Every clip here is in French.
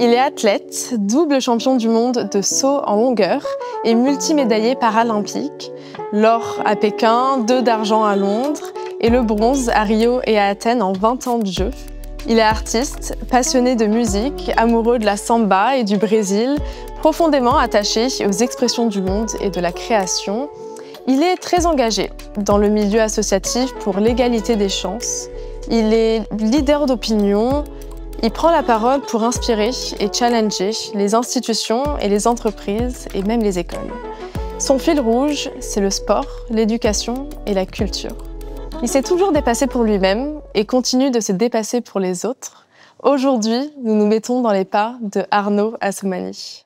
Il est athlète, double champion du monde de saut en longueur et multimédaillé paralympique. L'or à Pékin, 2 d'argent à Londres et le bronze à Rio et à Athènes en 20 ans de jeu. Il est artiste, passionné de musique, amoureux de la samba et du Brésil, profondément attaché aux expressions du monde et de la création. Il est très engagé dans le milieu associatif pour l'égalité des chances. Il est leader d'opinion. Il prend la parole pour inspirer et challenger les institutions et les entreprises et même les écoles. Son fil rouge, c'est le sport, l'éducation et la culture. Il s'est toujours dépassé pour lui-même et continue de se dépasser pour les autres. Aujourd'hui, nous nous mettons dans les pas de Arnaud Assoumani.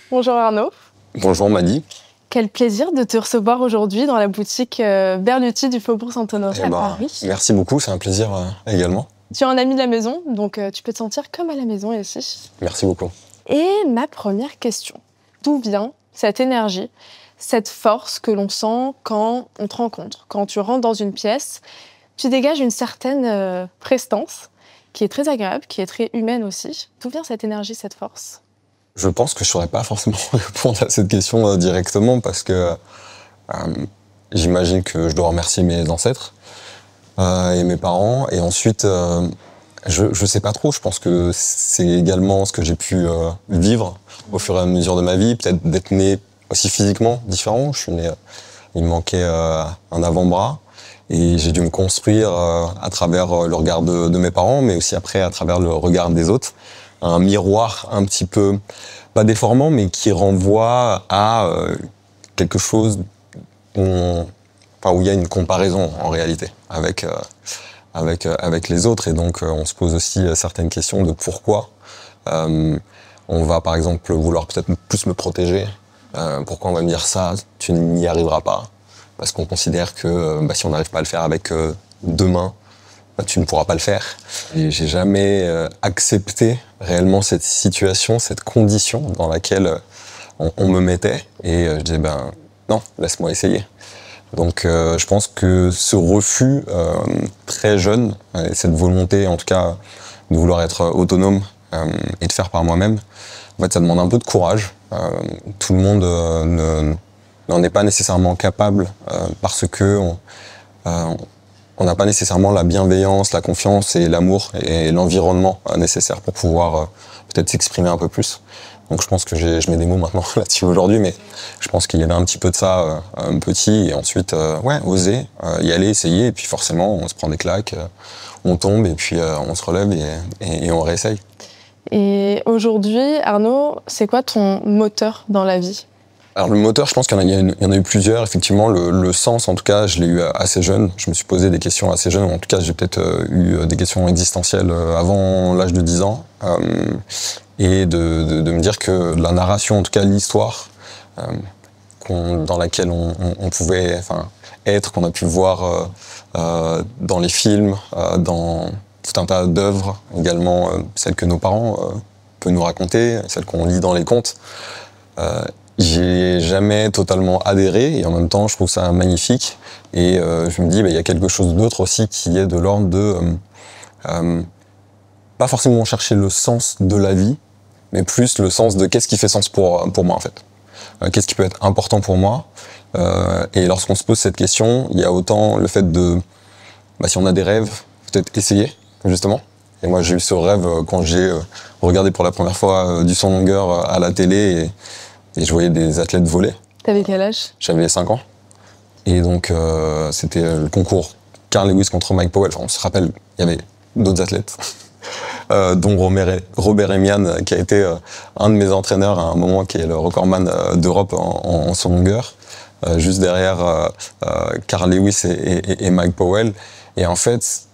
Bonjour Arnaud. Bonjour Madi. Quel plaisir de te recevoir aujourd'hui dans la boutique Berluti du Faubourg Saint-Honoré à Paris. Merci beaucoup, c'est un plaisir également. Tu es un ami de la maison, donc tu peux te sentir comme à la maison ici. Merci beaucoup. Et ma première question, d'où vient cette énergie, cette force que l'on sent quand on te rencontre? Quand tu rentres dans une pièce, tu dégages une certaine prestance qui est très agréable, qui est très humaine aussi. D'où vient cette énergie, cette force? Je pense que je ne saurais pas forcément répondre à cette question directement parce que j'imagine que je dois remercier mes ancêtres et mes parents. Et ensuite, je ne sais pas trop. Je pense que c'est également ce que j'ai pu vivre au fur et à mesure de ma vie. Peut-être d'être né aussi physiquement différent. Je suis né, il me manquait un avant-bras. Et j'ai dû me construire à travers le regard de mes parents, mais aussi après à travers le regard des autres. Un miroir un petit peu, pas déformant, mais qui renvoie à quelque chose où il y a une comparaison en réalité avec les autres. Et donc on se pose aussi certaines questions de pourquoi. On va par exemple vouloir peut-être plus me protéger. Pourquoi on va me dire ça, tu n'y arriveras pas. Parce qu'on considère que si on n'arrive pas à le faire avec 2 mains, tu ne pourras pas le faire. Et j'ai jamais accepté réellement cette situation, cette condition dans laquelle on me mettait. Et je disais, non, laisse-moi essayer. Donc je pense que ce refus très jeune, et cette volonté en tout cas de vouloir être autonome et de faire par moi-même, en fait ça demande un peu de courage. Tout le monde n'en est pas nécessairement capable parce que on n'a pas nécessairement la bienveillance, la confiance et l'amour et l'environnement nécessaires pour pouvoir peut-être s'exprimer un peu plus. Donc je pense que je mets des mots maintenant là-dessus aujourd'hui, mais je pense qu'il y avait un petit peu de ça petit, et ensuite oser, y aller, essayer, et puis forcément on se prend des claques, on tombe, et puis on se relève et on réessaye. Et aujourd'hui, Arnaud, c'est quoi ton moteur dans la vie ? Alors le moteur, je pense qu'il y en a eu plusieurs. Effectivement, le sens, en tout cas, je l'ai eu assez jeune. Je me suis posé des questions assez jeune. En tout cas, j'ai peut-être eu des questions existentielles avant l'âge de 10 ans. Et de me dire que la narration, en tout cas l'histoire, dans laquelle on pouvait être, qu'on a pu voir dans les films, dans tout un tas d'œuvres, également celles que nos parents peuvent nous raconter, celles qu'on lit dans les contes. J'ai jamais totalement adhéré, et en même temps je trouve ça magnifique, et je me dis il y a quelque chose d'autre aussi qui est de l'ordre de pas forcément chercher le sens de la vie, mais plus le sens de qu'est-ce qui fait sens pour moi en fait. Qu'est-ce qui peut être important pour moi, et lorsqu'on se pose cette question, il y a autant le fait de si on a des rêves, peut-être essayer justement. Et moi j'ai eu ce rêve quand j'ai regardé pour la première fois du saut en longueur à la télé, et je voyais des athlètes voler. T'avais quel âge ? J'avais 5 ans. Et donc, c'était le concours Carl Lewis contre Mike Powell. On se rappelle, il y avait d'autres athlètes, dont Robert Emian, qui a été un de mes entraîneurs à un moment, qui est le recordman d'Europe en saut longueur, juste derrière Carl Lewis et Mike Powell. Et en fait,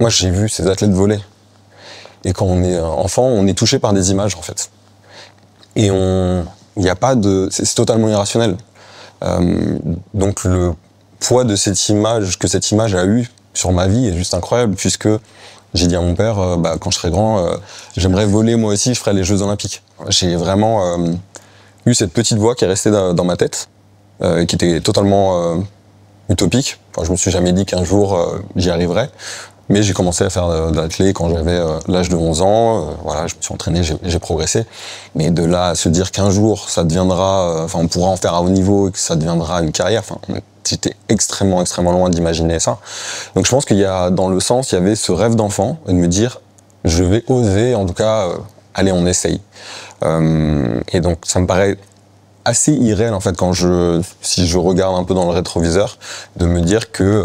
moi, j'ai vu ces athlètes voler. Et quand on est enfant, on est touché par des images, en fait. Et il n'y a pas de... C'est totalement irrationnel. Donc le poids de cette image, que cette image a eu sur ma vie est juste incroyable, puisque j'ai dit à mon père, quand je serai grand, j'aimerais voler moi aussi, je ferai les Jeux Olympiques. J'ai vraiment eu cette petite voix qui est restée dans ma tête, qui était totalement utopique. Enfin, je me suis jamais dit qu'un jour j'y arriverais, Mais j'ai commencé à faire de l'athlé quand j'avais l'âge de 11 ans. Voilà, je me suis entraîné, j'ai progressé. Mais de là à se dire qu'un jour, ça deviendra, on pourra en faire à haut niveau et que ça deviendra une carrière, j'étais extrêmement loin d'imaginer ça. Donc je pense qu'il y a, dans le sens, il y avait ce rêve d'enfant de me dire, je vais oser, en tout cas, allez, on essaye. Et donc ça me paraît assez irréel en fait si je regarde un peu dans le rétroviseur, de me dire que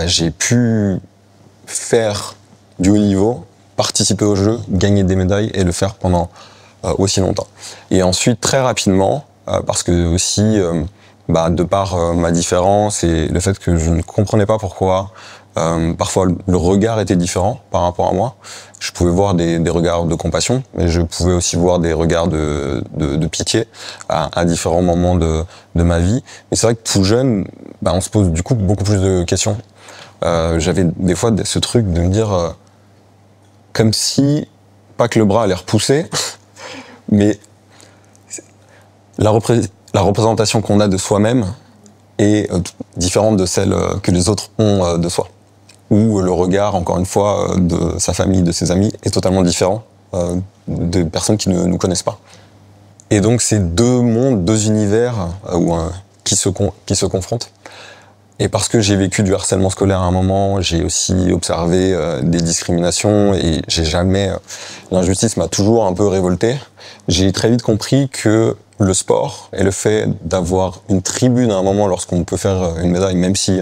j'ai pu faire du haut niveau, participer au jeu, gagner des médailles et le faire pendant aussi longtemps. Et ensuite très rapidement, parce que aussi de par ma différence et le fait que je ne comprenais pas pourquoi parfois le regard était différent par rapport à moi. Je pouvais voir des regards de compassion, mais je pouvais aussi voir des regards de pitié à différents moments de ma vie. Et c'est vrai que tout jeune, on se pose du coup beaucoup plus de questions. J'avais des fois ce truc de me dire comme si, pas que le bras allait repousser, mais la représentation qu'on a de soi-même est différente de celle que les autres ont de soi. Où le regard, encore une fois, de sa famille, de ses amis, est totalement différent de personnes qui ne nous connaissent pas. Et donc, c'est deux mondes, deux univers qui se confrontent. Et parce que j'ai vécu du harcèlement scolaire à un moment, j'ai aussi observé des discriminations et l'injustice m'a toujours un peu révolté. J'ai très vite compris que le sport et le fait d'avoir une tribune à un moment lorsqu'on peut faire une médaille, même si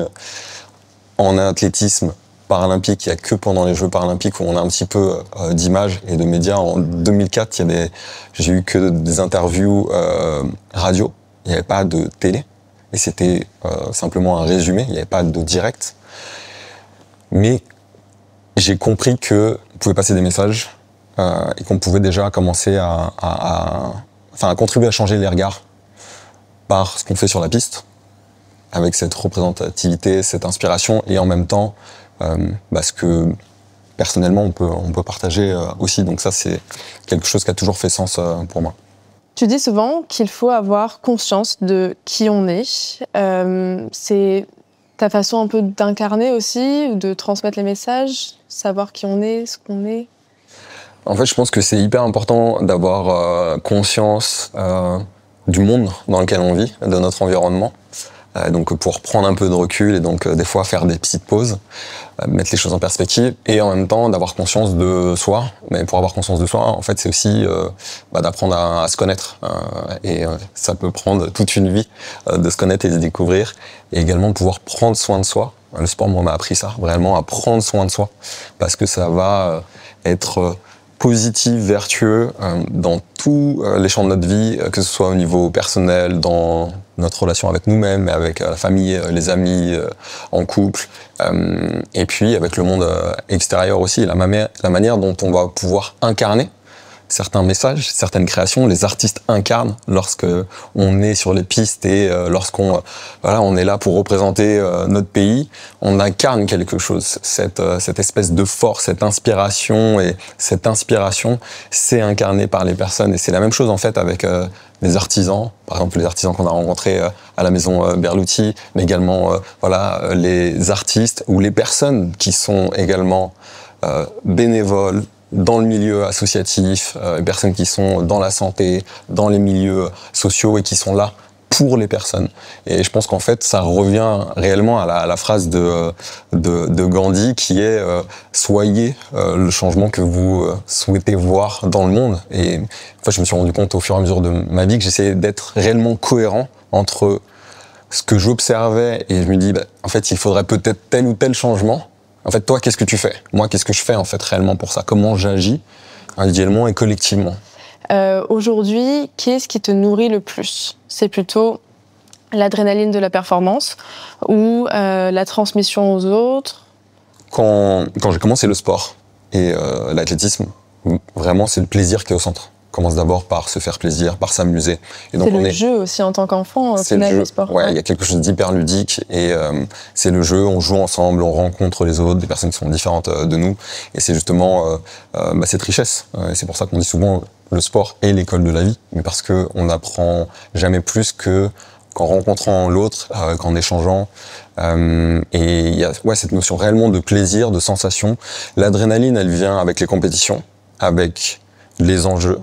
en athlétisme paralympique, il n'y a que pendant les Jeux paralympiques où on a un petit peu d'images et de médias. En 2004, j'ai eu que des interviews radio, il n'y avait pas de télé, et c'était simplement un résumé, il n'y avait pas de direct. Mais j'ai compris qu'on pouvait passer des messages et qu'on pouvait déjà commencer à contribuer à changer les regards par ce qu'on fait sur la piste, avec cette représentativité, cette inspiration, et en même temps, ce que personnellement on peut partager aussi. Donc ça, c'est quelque chose qui a toujours fait sens pour moi. Tu dis souvent qu'il faut avoir conscience de qui on est. C'est ta façon un peu d'incarner aussi, de transmettre les messages, savoir qui on est, ce qu'on est. En fait, je pense que c'est hyper important d'avoir conscience du monde dans lequel on vit, de notre environnement. Donc pour prendre un peu de recul et donc des fois faire des petites pauses, mettre les choses en perspective et en même temps d'avoir conscience de soi. Mais pour avoir conscience de soi, en fait, c'est aussi d'apprendre à se connaître. Et ça peut prendre toute une vie de se connaître et de se découvrir. Et également de pouvoir prendre soin de soi. Le sport, moi, m'a appris ça, vraiment à prendre soin de soi. Parce que ça va être positif, vertueux dans tous les champs de notre vie, que ce soit au niveau personnel, dans notre relation avec nous-mêmes, avec la famille, les amis, en couple, et puis avec le monde extérieur aussi, la manière dont on va pouvoir incarner certains messages, certaines créations. Les artistes incarnent lorsque on est sur les pistes et lorsqu'on on est là pour représenter notre pays. On incarne quelque chose, cette espèce de force, cette inspiration, et cette inspiration, c'est incarné par les personnes. Et c'est la même chose en fait avec les artisans, par exemple les artisans qu'on a rencontrés à la maison Berluti, mais également les artistes ou les personnes qui sont également bénévoles dans le milieu associatif, les personnes qui sont dans la santé, dans les milieux sociaux et qui sont là pour les personnes. Et je pense qu'en fait, ça revient réellement à la phrase de Gandhi qui est « Soyez le changement que vous souhaitez voir dans le monde ». Et en fait, je me suis rendu compte au fur et à mesure de ma vie que j'essayais d'être réellement cohérent entre ce que j'observais et je me dis en fait, il faudrait peut-être tel ou tel changement. En fait, toi, qu'est-ce que tu fais? Moi, qu'est-ce que je fais en fait réellement pour ça? Comment j'agis individuellement et collectivement? Aujourd'hui, qu'est-ce qui te nourrit le plus? C'est plutôt l'adrénaline de la performance ou la transmission aux autres? Quand j'ai commencé le sport et l'athlétisme, vraiment, c'est le plaisir qui est au centre. On commence d'abord par se faire plaisir, par s'amuser. Et donc c'est le jeu aussi en tant qu'enfant, au final, le sport. Ouais, il y a quelque chose d'hyper ludique et c'est le jeu, on joue ensemble, on rencontre les autres, des personnes qui sont différentes de nous. Et c'est justement cette richesse. Et c'est pour ça qu'on dit souvent le sport est l'école de la vie, mais parce qu'on n'apprend jamais plus que qu'en rencontrant l'autre, qu'en échangeant. Et il y a cette notion réellement de plaisir, de sensation. L'adrénaline, elle vient avec les compétitions, avec les enjeux,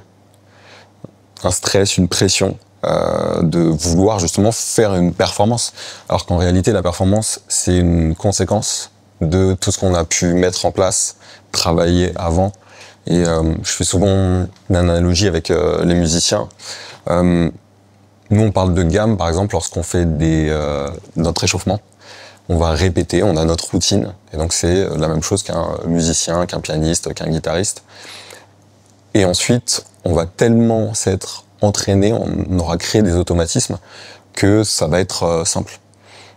un stress, une pression, de vouloir justement faire une performance. Alors qu'en réalité, la performance, c'est une conséquence de tout ce qu'on a pu mettre en place, travailler avant. Et je fais souvent une analogie avec les musiciens. Nous, on parle de gamme, par exemple, lorsqu'on fait notre échauffement. On va répéter, on a notre routine. Et donc, c'est la même chose qu'un musicien, qu'un pianiste, qu'un guitariste. Et ensuite, on va tellement s'être entraîné, on aura créé des automatismes que ça va être simple.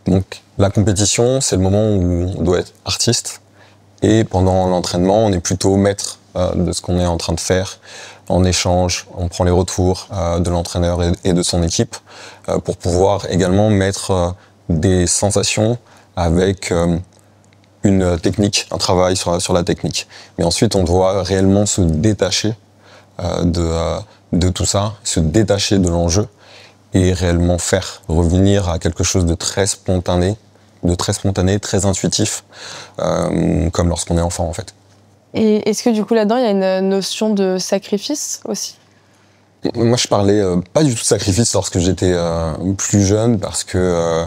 Donc, la compétition, c'est le moment où on doit être artiste. Et pendant l'entraînement, on est plutôt maître de ce qu'on est en train de faire. En échange, on prend les retours de l'entraîneur et de son équipe pour pouvoir également mettre des sensations avec une technique, un travail sur la technique. Mais ensuite, on doit réellement se détacher de tout ça, se détacher de l'enjeu et réellement revenir à quelque chose de très spontané, très intuitif, comme lorsqu'on est enfant en fait. Et est-ce que du coup là-dedans, il y a une notion de sacrifice aussi ? Moi, je parlais pas du tout de sacrifice lorsque j'étais plus jeune parce que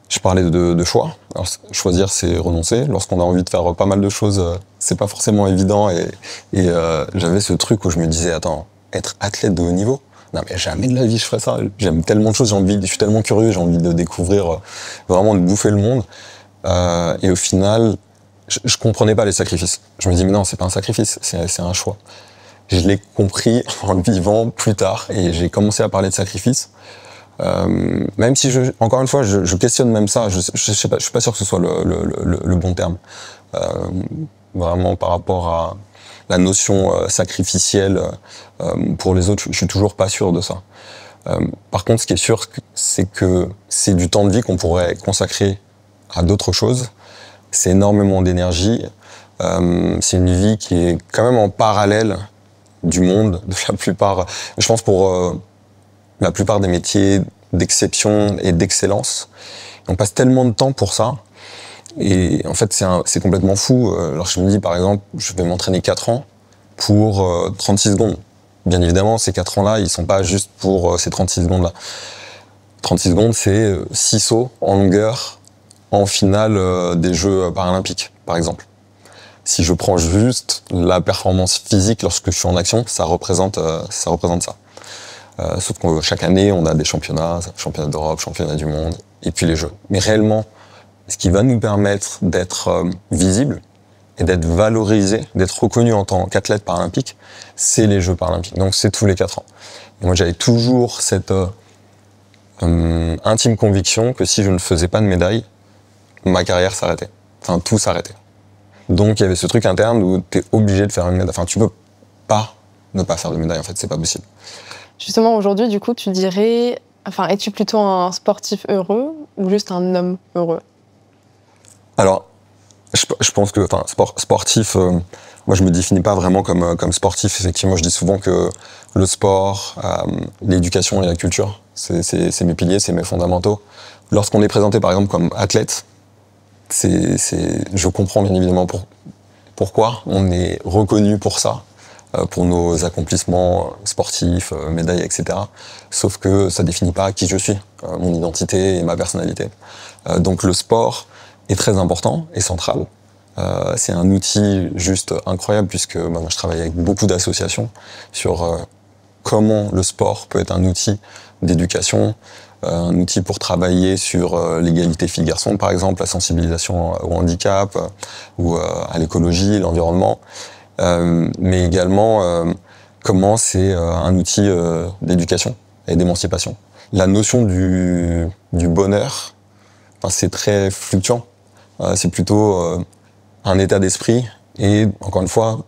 je parlais de choix. Alors, choisir, c'est renoncer. Lorsqu'on a envie de faire pas mal de choses, c'est pas forcément évident. Et j'avais ce truc où je me disais, attends, être athlète de haut niveau ? Non, mais jamais de la vie je ferais ça. J'aime tellement de choses, je suis tellement curieux, j'ai envie de découvrir, vraiment de bouffer le monde. Et au final, je comprenais pas les sacrifices. Je me dis, mais non, c'est pas un sacrifice, c'est un choix. Je l'ai compris en le vivant plus tard et j'ai commencé à parler de sacrifice. Même si encore une fois, je questionne même ça, je sais pas, je suis pas sûr que ce soit le bon terme. Vraiment par rapport à la notion sacrificielle pour les autres, je suis toujours pas sûr de ça. Par contre, ce qui est sûr, c'est que c'est du temps de vie qu'on pourrait consacrer à d'autres choses. C'est énormément d'énergie. C'est une vie qui est quand même en parallèle du monde, de la plupart. Je pense pour la plupart des métiers d'exception et d'excellence. On passe tellement de temps pour ça. Et en fait, c'est complètement fou. Alors je me dis, par exemple, je vais m'entraîner 4 ans pour 36 secondes. Bien évidemment, ces 4 ans-là, ils sont pas juste pour ces 36 secondes-là. 36 secondes, c'est 6 sauts en longueur en finale des Jeux paralympiques, par exemple. Si je prends juste la performance physique lorsque je suis en action, ça représente ça. Sauf que chaque année, on a des championnats d'Europe, championnats du monde, et puis les Jeux. Mais réellement, ce qui va nous permettre d'être visible et d'être valorisé, d'être reconnu en tant qu'athlète paralympique, c'est les Jeux paralympiques. Donc c'est tous les 4 ans. Et moi, j'avais toujours cette intime conviction que si je ne faisais pas de médaille, ma carrière s'arrêtait. Enfin, tout s'arrêtait. Donc il y avait ce truc interne où tu es obligé de faire une médaille. Enfin, tu peux pas ne pas faire de médaille, en fait, c'est pas possible. Justement, aujourd'hui, du coup, tu dirais... Enfin, es-tu plutôt un sportif heureux ou juste un homme heureux ? Alors, je pense que, enfin, sportif, moi je me définis pas vraiment comme sportif. Effectivement, je dis souvent que le sport, l'éducation et la culture, c'est mes piliers, c'est mes fondamentaux. Lorsqu'on est présenté par exemple comme athlète, je comprends bien évidemment pourquoi on est reconnu pour ça, pour nos accomplissements sportifs, médailles, etc. Sauf que ça définit pas qui je suis, mon identité et ma personnalité. Donc le sport est très important et central. C'est un outil juste incroyable puisque moi je travaille avec beaucoup d'associations sur comment le sport peut être un outil d'éducation, un outil pour travailler sur l'égalité filles-garçons par exemple, la sensibilisation au handicap ou à l'écologie, l'environnement, mais également comment c'est un outil d'éducation et d'émancipation. La notion du bonheur, c'est très fluctuant. C'est plutôt un état d'esprit et, encore une fois,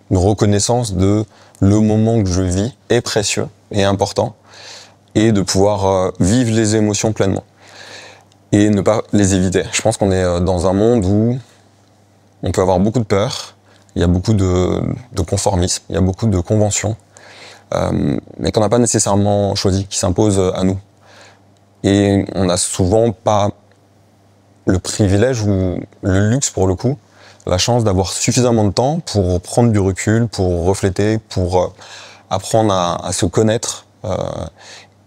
une reconnaissance de le moment que je vis est précieux et important et de pouvoir vivre les émotions pleinement et ne pas les éviter. Je pense qu'on est dans un monde où on peut avoir beaucoup de peur, il y a beaucoup de conformisme, il y a beaucoup de conventions, mais qu'on n'a pas nécessairement choisi, qui s'imposent à nous. Et on n'a souvent pas le privilège ou le luxe pour le coup, la chance d'avoir suffisamment de temps pour prendre du recul, pour refléter, pour apprendre à se connaître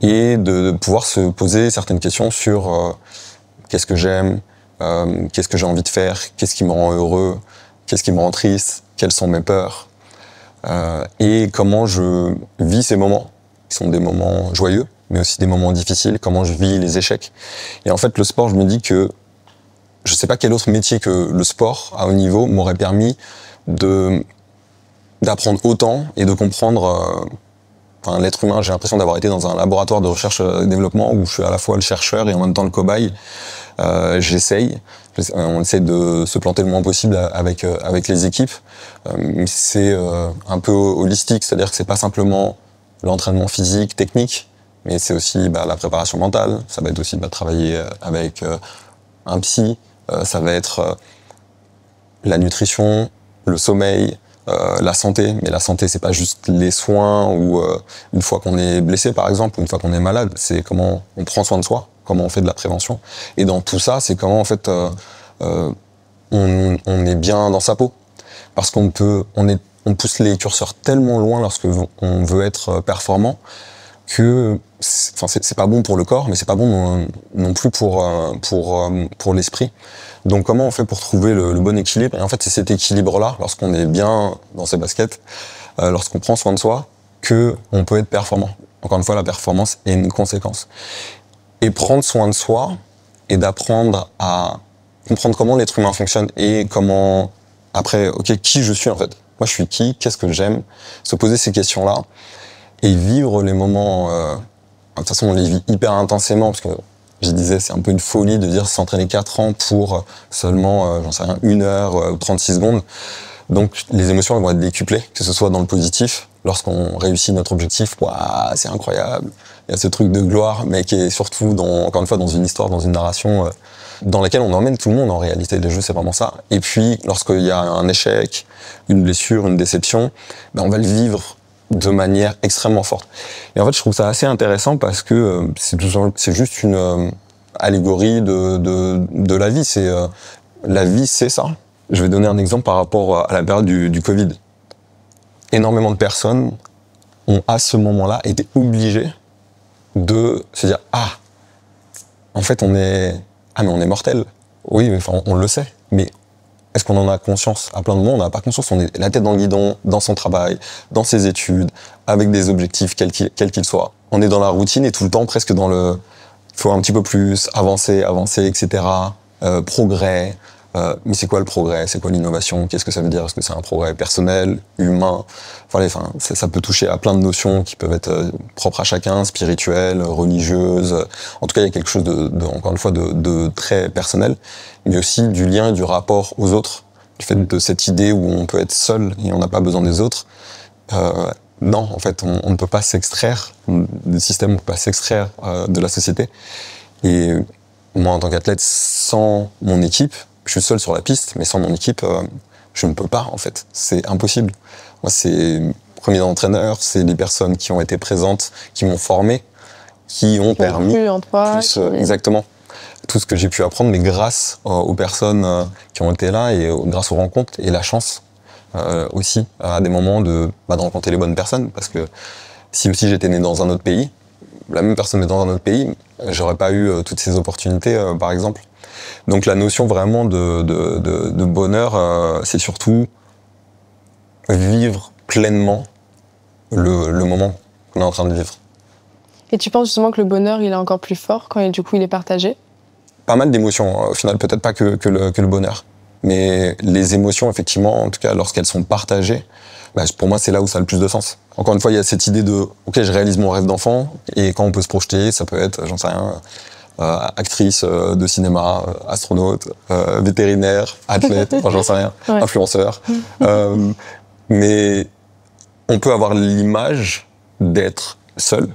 et de pouvoir se poser certaines questions sur qu'est-ce que j'aime, qu'est-ce que j'ai envie de faire, qu'est-ce qui me rend heureux, qu'est-ce qui me rend triste, quelles sont mes peurs, et comment je vis ces moments, qui sont des moments joyeux, mais aussi des moments difficiles, comment je vis les échecs. Et en fait, le sport, je me dis que je sais pas quel autre métier que le sport à haut niveau m'aurait permis d'apprendre autant et de comprendre l'être humain. J'ai l'impression d'avoir été dans un laboratoire de recherche et développement où je suis à la fois le chercheur et en même temps le cobaye. J'essaye. On essaie de se planter le moins possible avec les équipes. C'est un peu holistique, c'est-à-dire que c'est pas simplement l'entraînement physique, technique, mais c'est aussi la préparation mentale. Ça va être aussi travailler avec un psy. Ça va être la nutrition, le sommeil, la santé. Mais la santé, c'est pas juste les soins ou une fois qu'on est blessé, par exemple, ou une fois qu'on est malade. C'est comment on prend soin de soi, comment on fait de la prévention. Et dans tout ça, c'est comment en fait on est bien dans sa peau. Parce qu'on pousse les curseurs tellement loin lorsque on veut être performant que c'est pas bon pour le corps, mais c'est pas bon non plus pour l'esprit. Donc comment on fait pour trouver le bon équilibre? Et en fait, c'est cet équilibre-là, lorsqu'on est bien dans ses baskets, lorsqu'on prend soin de soi, que on peut être performant. Encore une fois, la performance est une conséquence. Et prendre soin de soi et d'apprendre à comprendre comment l'être humain fonctionne et comment après, qui je suis en fait. Moi, je suis qui? Qu'est-ce que j'aime? Se poser ces questions-là et vivre les moments. De toute façon, on les vit hyper intensément parce que je disais, c'est un peu une folie de dire s'entraîner 4 ans pour seulement, j'en sais rien, 1 heure ou 36 secondes. Donc, les émotions elles vont être décuplées, que ce soit dans le positif. Lorsqu'on réussit notre objectif, c'est incroyable. Il y a ce truc de gloire, mais qui est surtout, encore une fois, dans une histoire, dans une narration dans laquelle on emmène tout le monde en réalité. Les jeux, c'est vraiment ça. Et puis, lorsqu'il y a un échec, une blessure, une déception, on va le vivre de manière extrêmement forte. Et en fait, je trouve ça assez intéressant parce que c'est juste une allégorie de la vie. La vie, c'est ça. Je vais donner un exemple par rapport à la période du Covid. Énormément de personnes ont, à ce moment-là, été obligées de se dire « Ah, en fait, on est mortel. » Oui, mais on le sait. Mais est-ce qu'on en a conscience? À plein de moments, on n'a pas conscience. On est la tête dans le guidon, dans son travail, dans ses études, avec des objectifs, quels qu'ils soient. On est dans la routine et tout le temps presque dans il faut un petit peu plus, avancer, etc. Progrès. Mais c'est quoi le progrès? C'est quoi l'innovation? Qu'est-ce que ça veut dire? Est-ce que c'est un progrès personnel, humain? Ça peut toucher à plein de notions qui peuvent être propres à chacun, spirituelles, religieuses. En tout cas, il y a quelque chose encore une fois, de très personnel, mais aussi du lien et du rapport aux autres. Du fait de cette idée où on peut être seul et on n'a pas besoin des autres. Non, en fait, on ne peut pas s'extraire du système, on ne peut pas s'extraire de la société. Et moi, en tant qu'athlète, sans mon équipe, je suis seul sur la piste, mais sans mon équipe, je ne peux pas, en fait. C'est impossible. Moi, c'est premier entraîneur, c'est les personnes qui ont été présentes, qui m'ont formé, qui ont permis exactement tout ce que j'ai pu apprendre, mais grâce aux personnes qui ont été là et grâce aux rencontres et la chance aussi à des moments de rencontrer les bonnes personnes, parce que si aussi j'étais né dans un autre pays, la même personne est dans un autre pays, j'aurais pas eu toutes ces opportunités, par exemple. Donc la notion vraiment de bonheur, c'est surtout vivre pleinement le moment qu'on est en train de vivre. Et tu penses justement que le bonheur, il est encore plus fort quand il est partagé? Pas mal d'émotions, au final, peut-être pas que le bonheur. Mais les émotions, effectivement, en tout cas, lorsqu'elles sont partagées, pour moi, c'est là où ça a le plus de sens. Encore une fois, il y a cette idée de « Ok, je réalise mon rêve d'enfant », et quand on peut se projeter, ça peut être, j'en sais rien, actrice de cinéma, astronaute, vétérinaire, athlète, j'en sais rien, ouais. Influenceur. Mais on peut avoir l'image d'être seul,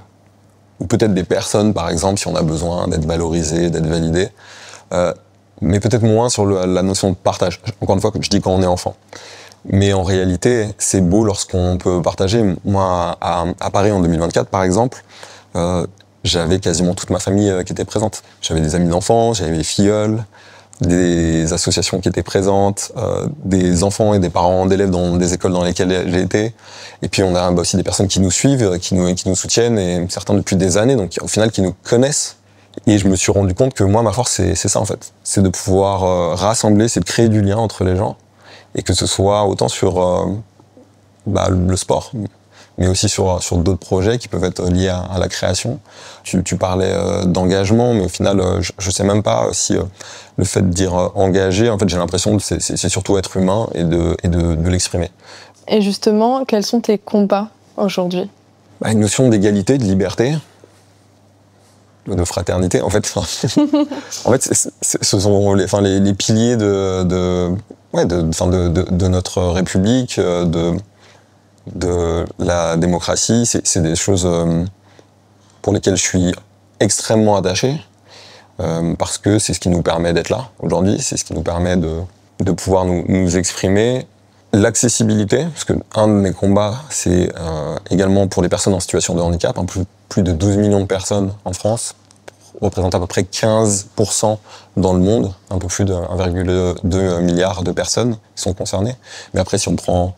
ou peut-être des personnes, par exemple, si on a besoin d'être valorisé, d'être validé, mais peut-être moins sur la notion de partage. Encore une fois, comme je dis, quand on est enfant. Mais en réalité, c'est beau lorsqu'on peut partager. Moi, à Paris en 2024, par exemple, j'avais quasiment toute ma famille qui était présente. J'avais des amis d'enfants, j'avais des filleuls, des associations qui étaient présentes, des enfants et des parents d'élèves dans des écoles dans lesquelles j'ai été. Et puis on a aussi des personnes qui nous suivent, qui nous soutiennent, et certains depuis des années, donc au final qui nous connaissent. Et je me suis rendu compte que moi, ma force, c'est ça en fait. C'est de pouvoir rassembler, c'est de créer du lien entre les gens. Et que ce soit autant sur le sport, mais aussi sur d'autres projets qui peuvent être liés à la création. Tu parlais d'engagement, mais au final, je sais même pas si le fait de dire engagé, en fait, j'ai l'impression que c'est surtout être humain et de l'exprimer. Et justement, quels sont tes combats aujourd'hui ? Une notion d'égalité, de liberté, de fraternité. En fait, ce sont les piliers de notre République, de la démocratie. C'est des choses pour lesquelles je suis extrêmement attaché, parce que c'est ce qui nous permet d'être là aujourd'hui, c'est ce qui nous permet de pouvoir nous exprimer. L'accessibilité, parce que un de mes combats, c'est également pour les personnes en situation de handicap, plus de 12 millions de personnes en France, représentent à peu près 15% dans le monde, un peu plus de 1,2 milliard de personnes qui sont concernées. Mais après, si on prend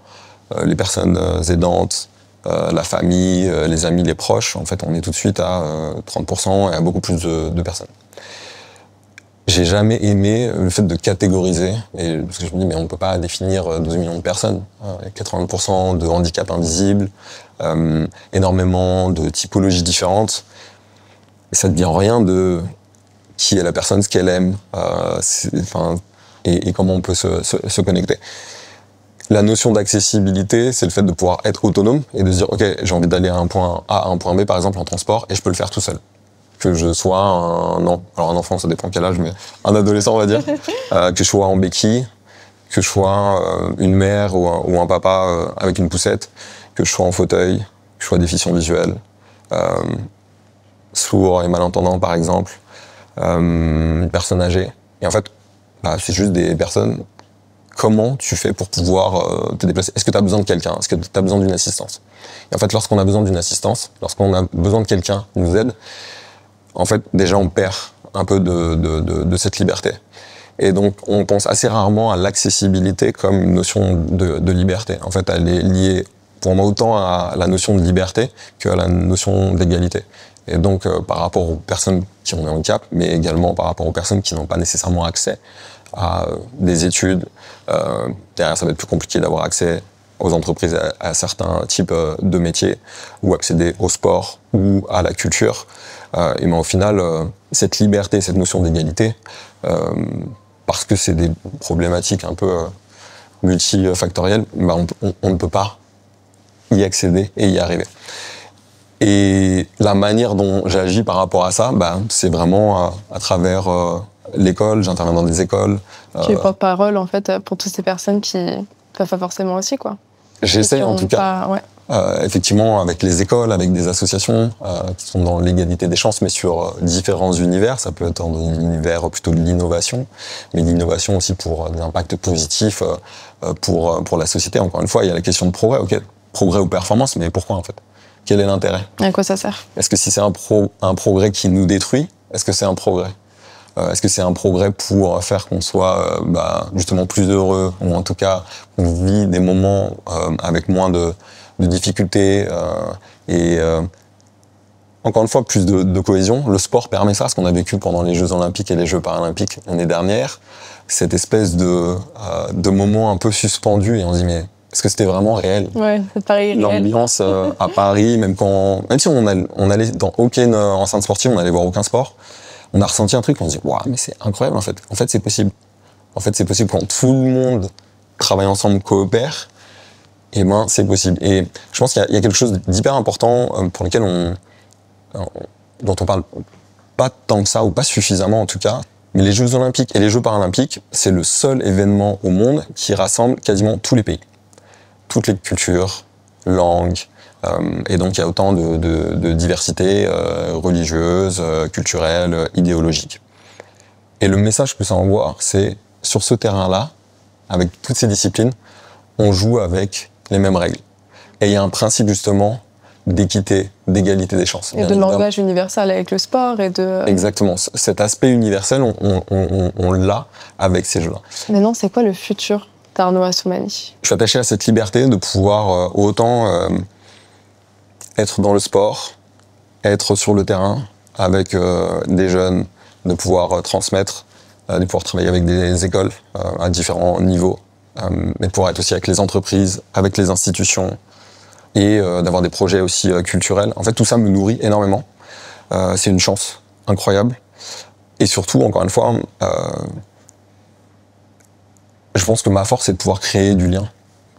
les personnes aidantes, la famille, les amis, les proches, en fait, on est tout de suite à 30% et à beaucoup plus de personnes. J'ai jamais aimé le fait de catégoriser, parce que je me dis, mais on ne peut pas définir 12 millions de personnes. 80% de handicap invisible, énormément de typologies différentes. Et ça ne devient rien de qui est la personne, ce qu'elle aime, et comment on peut se connecter. La notion d'accessibilité, c'est le fait de pouvoir être autonome et de se dire, ok, j'ai envie d'aller à un point A à un point B, par exemple, en transport, et je peux le faire tout seul. Que je sois un enfant, ça dépend quel âge, mais un adolescent, on va dire, que je sois en béquille, que je sois une mère ou un papa avec une poussette, que je sois en fauteuil, que je sois déficient visuel, sourd et malentendant, par exemple, une personne âgée. Et en fait, c'est juste des personnes. Comment tu fais pour pouvoir te déplacer ? Est-ce que tu as besoin de quelqu'un ? Est-ce que tu as besoin d'une assistance ? Et en fait, lorsqu'on a besoin d'une assistance, lorsqu'on a besoin de quelqu'un qui nous aide, en fait, déjà, on perd un peu de cette liberté. Et donc, on pense assez rarement à l'accessibilité comme une notion de liberté. En fait, elle est liée, pour moi, autant à la notion de liberté qu'à la notion d'égalité. Et donc, par rapport aux personnes qui ont un handicap, mais également par rapport aux personnes qui n'ont pas nécessairement accès à des études. Derrière, ça va être plus compliqué d'avoir accès aux entreprises, à certains types de métiers, ou accéder au sport ou à la culture. Et au final, cette liberté, cette notion d'égalité, parce que c'est des problématiques un peu multifactorielles, on ne peut pas y accéder et y arriver. Et la manière dont j'agis par rapport à ça, c'est vraiment à travers l'école. J'interviens dans des écoles. Tu es porte-parole, en fait, pour toutes ces personnes qui ne peuvent pas forcément aussi, quoi. J'essaie, en tout cas. Ouais. Effectivement, avec les écoles, avec des associations qui sont dans l'égalité des chances, mais sur différents univers. Ça peut être dans l'univers plutôt de l'innovation, mais l'innovation aussi pour des impacts positifs pour la société. Encore une fois, il y a la question de progrès. Ok, progrès ou performance, mais pourquoi, en fait ? Quel est l'intérêt ? À quoi ça sert ? Est-ce que si c'est un progrès qui nous détruit, est-ce que c'est un progrès ? Est-ce que c'est un progrès pour faire qu'on soit justement plus heureux, ou en tout cas qu'on vit des moments avec moins de difficultés et encore une fois plus de cohésion. Le sport permet ça, ce qu'on a vécu pendant les Jeux Olympiques et les Jeux Paralympiques l'année dernière, cette espèce de moment un peu suspendu, et on se dit mais est-ce que c'était vraiment réel ? Ouais, c'est pareil. L'ambiance à Paris, même si on allait dans aucune enceinte sportive, on allait voir aucun sport, on a ressenti un truc, on se dit waouh, mais c'est incroyable en fait. En fait, c'est possible. En fait, c'est possible quand tout le monde travaille ensemble, coopère. Et c'est possible. Et je pense qu'il y a quelque chose d'hyper important pour lequel dont on parle pas tant que ça, ou pas suffisamment en tout cas. Mais les Jeux Olympiques et les Jeux Paralympiques, c'est le seul événement au monde qui rassemble quasiment tous les pays. Toutes les cultures, langues, et donc il y a autant de diversité religieuse, culturelle, idéologique. Et le message que ça envoie, c'est sur ce terrain-là, avec toutes ces disciplines, on joue avec les mêmes règles. Et il y a un principe justement d'équité, d'égalité des chances. Et de langage universel avec le sport et de... Exactement. Cet aspect universel, on l'a avec ces jeux-là. Maintenant, c'est quoi le futur d'Arnaud Assoumani? Je suis attaché à cette liberté de pouvoir autant être dans le sport, être sur le terrain avec des jeunes, de pouvoir transmettre, de pouvoir travailler avec des écoles à différents niveaux, mais de pouvoir être aussi avec les entreprises, avec les institutions, et d'avoir des projets aussi culturels. En fait, tout ça me nourrit énormément. C'est une chance incroyable. Et surtout, encore une fois, je pense que ma force, c'est de pouvoir créer du lien.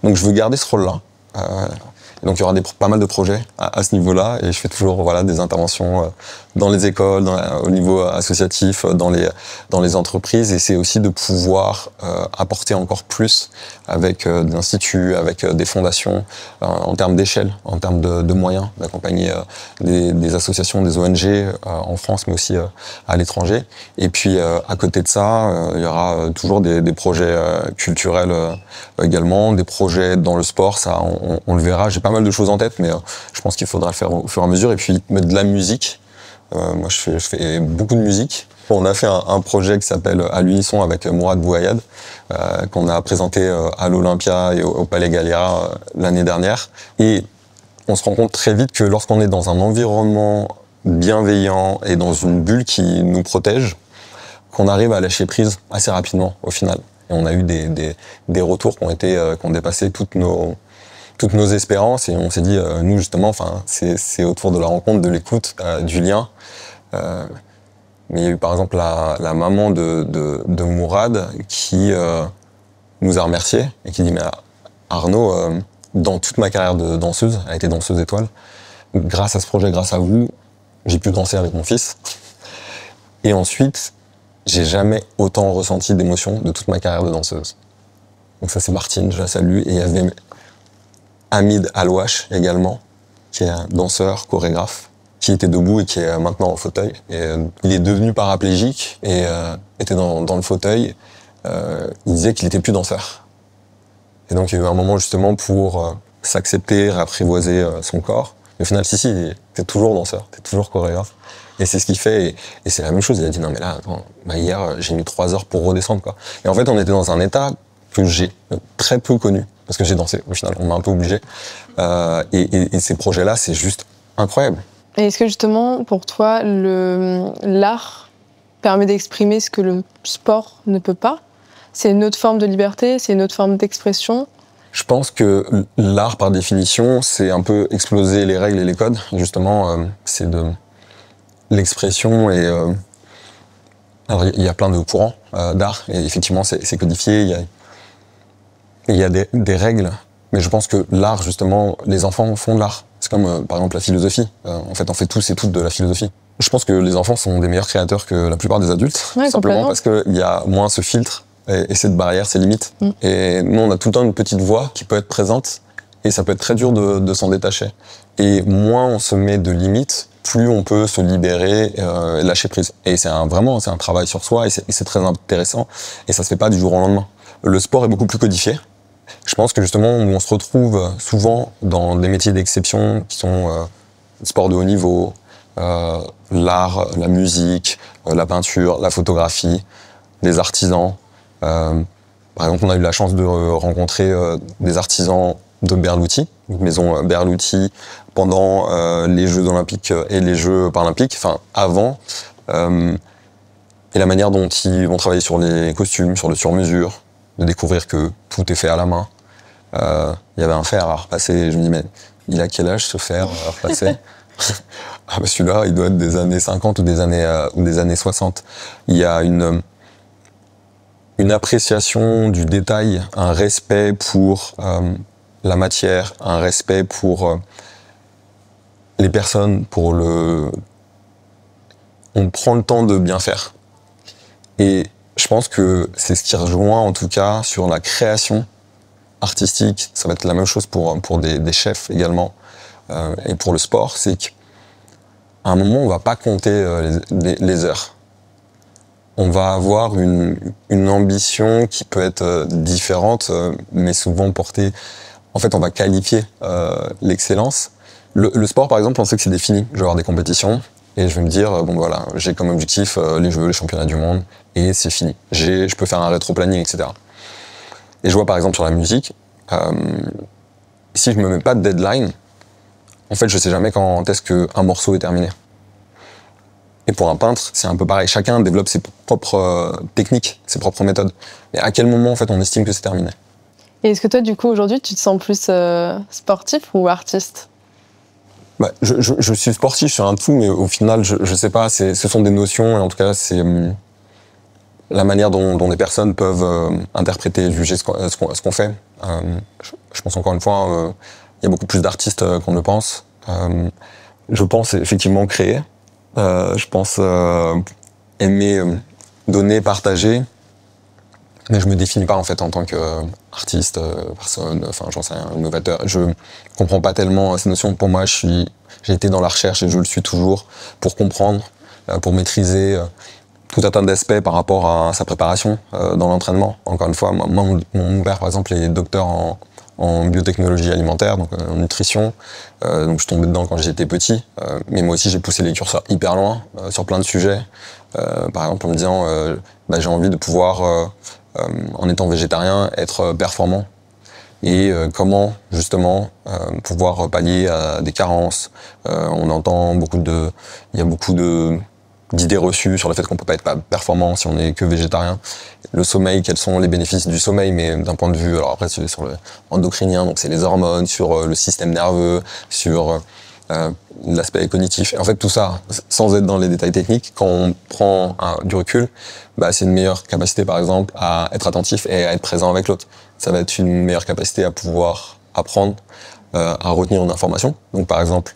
Donc, je veux garder ce rôle-là. Donc, il y aura pas mal de projets à ce niveau-là. Et je fais toujours des interventions dans les écoles, au niveau associatif, dans les entreprises. Et c'est aussi de pouvoir apporter encore plus avec des instituts, avec des fondations, en termes d'échelle, en termes de moyens, d'accompagner des associations, des ONG en France, mais aussi à l'étranger. Et puis, à côté de ça, il y aura toujours des projets culturels également, des projets dans le sport. Ça, on le verra. J'ai pas mal de choses en tête, mais je pense qu'il faudra le faire au fur et à mesure. Et puis, mettre de la musique. Moi, je fais beaucoup de musique. On a fait un projet qui s'appelle À l'unisson avec Mourad Bouayad, qu'on a présenté à l'Olympia et au Palais Galliera l'année dernière. Et on se rend compte très vite que lorsqu'on est dans un environnement bienveillant et dans une bulle qui nous protège, qu'on arrive à lâcher prise assez rapidement au final. Et on a eu des retours qui ont dépassé toutes nos espérances, et on s'est dit, nous justement, c'est autour de la rencontre, de l'écoute, du lien. Mais il y a eu par exemple la maman de Mourad qui nous a remerciés et qui dit, mais Arnaud, dans toute ma carrière de danseuse, elle a été danseuse étoile, grâce à ce projet, grâce à vous, j'ai pu danser avec mon fils. Et ensuite, j'ai jamais autant ressenti d'émotion de toute ma carrière de danseuse. Donc ça, c'est Martine, je la salue. Et il y avait Hamid Alouache également, qui est un danseur, chorégraphe, qui était debout et qui est maintenant en fauteuil. Et, il est devenu paraplégique et était dans le fauteuil. Il disait qu'il était plus danseur. Et donc il y a eu un moment justement pour s'accepter, réapprivoiser son corps. Et au final, t'es toujours danseur, t'es toujours chorégraphe. Et c'est ce qu'il fait. Et c'est la même chose. Il a dit, non mais là, attends, hier, j'ai mis 3 heures pour redescendre, quoi. Et en fait, on était dans un état que j'ai très peu connu. Parce que j'ai dansé, au final, on m'a un peu obligé. Et ces projets-là, c'est juste incroyable. Et est-ce que justement, pour toi, l'art permet d'exprimer ce que le sport ne peut pas? C'est une autre forme de liberté, c'est une autre forme d'expression? Je pense que l'art, par définition, c'est un peu exploser les règles et les codes. Justement, c'est de l'expression et... alors, il y a plein de courants d'art, et effectivement, c'est codifié. Il y a des règles, mais je pense que l'art, justement, les enfants font de l'art. C'est comme, par exemple, la philosophie. En fait, on fait tous et toutes de la philosophie. Je pense que les enfants sont des meilleurs créateurs que la plupart des adultes, ouais, simplement parce qu'il y a moins ce filtre et cette barrière, ces limites. Et nous, on a tout le temps une petite voix qui peut être présente, et ça peut être très dur de s'en détacher. Et moins on se met de limites, plus on peut se libérer et lâcher prise. Et c'est vraiment un travail sur soi, et c'est très intéressant, et ça se fait pas du jour au lendemain. Le sport est beaucoup plus codifié. Je pense que justement, on se retrouve souvent dans des métiers d'exception qui sont le sport de haut niveau, l'art, la musique, la peinture, la photographie, les artisans. Par exemple, on a eu la chance de rencontrer des artisans de Berlouti, une maison Berlouti, pendant les Jeux olympiques et les Jeux paralympiques, enfin avant. Et la manière dont ils vont travailler sur les costumes, sur le sur-mesure, de découvrir que tout est fait à la main. Il y avait un fer à repasser, je me dis, mais il a quel âge ce fer à repasser? Ah bah celui-là, il doit être des années 50 ou des années 60. Il y a une appréciation du détail, un respect pour la matière, un respect pour les personnes, on prend le temps de bien faire. Et je pense que c'est ce qui rejoint, en tout cas, sur la création artistique. Ça va être la même chose pour des chefs également. Et pour le sport, c'est qu'à un moment, on va pas compter les heures. On va avoir une ambition qui peut être différente, mais souvent portée... En fait, on va qualifier l'excellence, Le sport, par exemple, on sait que c'est défini. Je vais avoir des compétitions et je vais me dire, bon voilà, j'ai comme objectif les Jeux, les championnats du monde et c'est fini. Je peux faire un rétro-planning, etc. Et je vois par exemple sur la musique, si je me mets pas de deadline, en fait, je sais jamais quand est-ce qu'un morceau est terminé. Et pour un peintre, c'est un peu pareil. Chacun développe ses propres techniques, ses propres méthodes. Mais à quel moment, en fait, on estime que c'est terminé? Et est-ce que toi, du coup, aujourd'hui, tu te sens plus sportif ou artiste? Bah, je suis sportif sur un tout, mais au final, je sais pas, ce sont des notions, et en tout cas, c'est la manière dont des personnes peuvent interpréter, juger ce qu'on fait. Je pense encore une fois, il y a beaucoup plus d'artistes qu'on ne le pense. Je pense effectivement créer. Je pense aimer donner, partager. Mais je me définis pas en fait en tant qu'artiste, personne, enfin j'en sais rien, innovateur. Je comprends pas tellement ces notions. Pour moi, j'ai été dans la recherche et je le suis toujours pour comprendre, pour maîtriser tout un tas d'aspects par rapport à sa préparation dans l'entraînement. Encore une fois, mon père par exemple est docteur en biotechnologie alimentaire, donc en nutrition. Donc je tombais dedans quand j'étais petit. Mais moi aussi j'ai poussé les curseurs hyper loin sur plein de sujets. Par exemple en me disant j'ai envie de pouvoir en étant végétarien, être performant et comment justement pouvoir pallier à des carences. On entend il y a beaucoup d'idées reçues sur le fait qu'on peut pas être performant si on est que végétarien. Le sommeil, quels sont les bénéfices du sommeil, mais d'un point de vue, alors après c'est sur le endocrinien, donc c'est les hormones, sur le système nerveux, sur l'aspect cognitif. Et en fait, tout ça, sans être dans les détails techniques, quand on prend du recul, c'est une meilleure capacité, par exemple, à être attentif et à être présent avec l'autre. Ça va être une meilleure capacité à pouvoir apprendre, à retenir une information. Donc, par exemple,